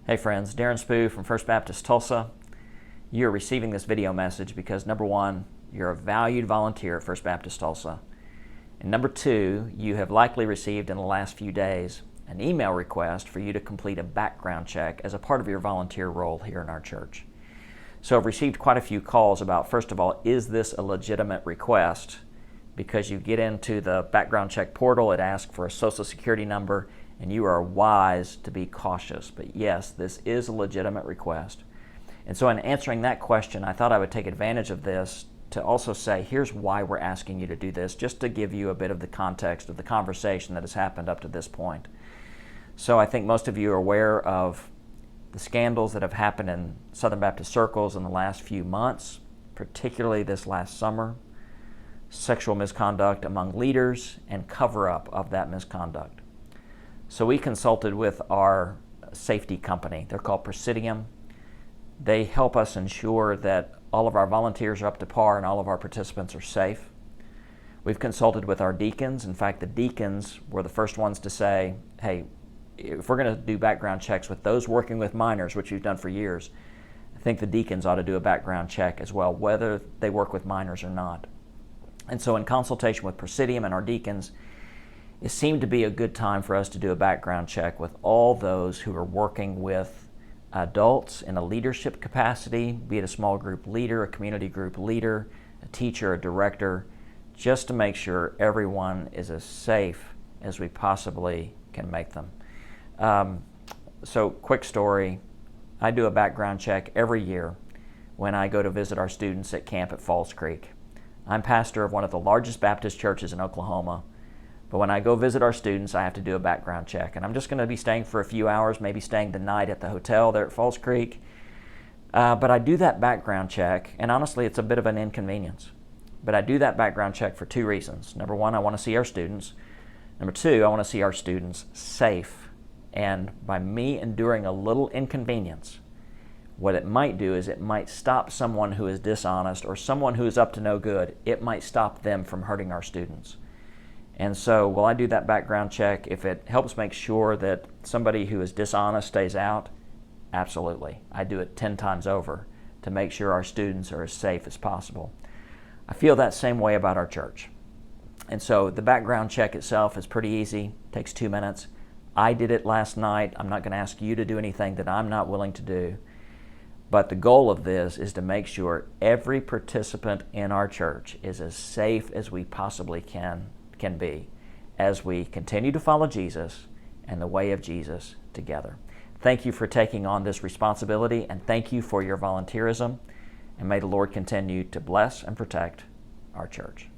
Hey friends, Darren Spoo from First Baptist Tulsa. You're receiving this video message because number one, you're a valued volunteer at First Baptist Tulsa. And number two, you have likely received in the last few days an email request for you to complete a background check as a part of your volunteer role here in our church. So I've received quite a few calls about, first of all, is this a legitimate request? Because you get into the background check portal, it asks for a social security number, and you are wise to be cautious. But yes, this is a legitimate request. And so in answering that question, I thought I would take advantage of this to also say, here's why we're asking you to do this, just to give you a bit of the context of the conversation that has happened up to this point. So I think most of you are aware of the scandals that have happened in Southern Baptist circles in the last few months, particularly this last summer. Sexual misconduct among leaders and cover-up of that misconduct. So we consulted with our safety company. They're called Presidium. They help us ensure that all of our volunteers are up to par and all of our participants are safe. We've consulted with our deacons. In fact, the deacons were the first ones to say, hey, if we're going to do background checks with those working with minors, which we've done for years, I think the deacons ought to do a background check as well, whether they work with minors or not. And so in consultation with Presidium and our deacons, it seemed to be a good time for us to do a background check with all those who are working with adults in a leadership capacity, be it a small group leader, a community group leader, a teacher, a director, just to make sure everyone is as safe as we possibly can make them. So quick story, I do a background check every year when I go to visit our students at camp at Falls Creek. I'm pastor of one of the largest Baptist churches in Oklahoma. But when I go visit our students, I have to do a background check. And I'm just going to be staying for a few hours, maybe staying the night at the hotel there at Falls Creek. But I do that background check, and honestly, it's a bit of an inconvenience. But I do that background check for two reasons. Number one, I want to see our students. Number two, I want to see our students safe. And by me enduring a little inconvenience, what it might do is it might stop someone who is dishonest or someone who is up to no good. It might stop them from hurting our students. And so while I do that background check, if it helps make sure that somebody who is dishonest stays out, absolutely. I do it 10 times over to make sure our students are as safe as possible. I feel that same way about our church. And so the background check itself is pretty easy, takes 2 minutes. I did it last night. I'm not going to ask you to do anything that I'm not willing to do. But the goal of this is to make sure every participant in our church is as safe as we possibly can be as we continue to follow Jesus and the way of Jesus together. Thank you for taking on this responsibility, and thank you for your volunteerism, and may the Lord continue to bless and protect our church.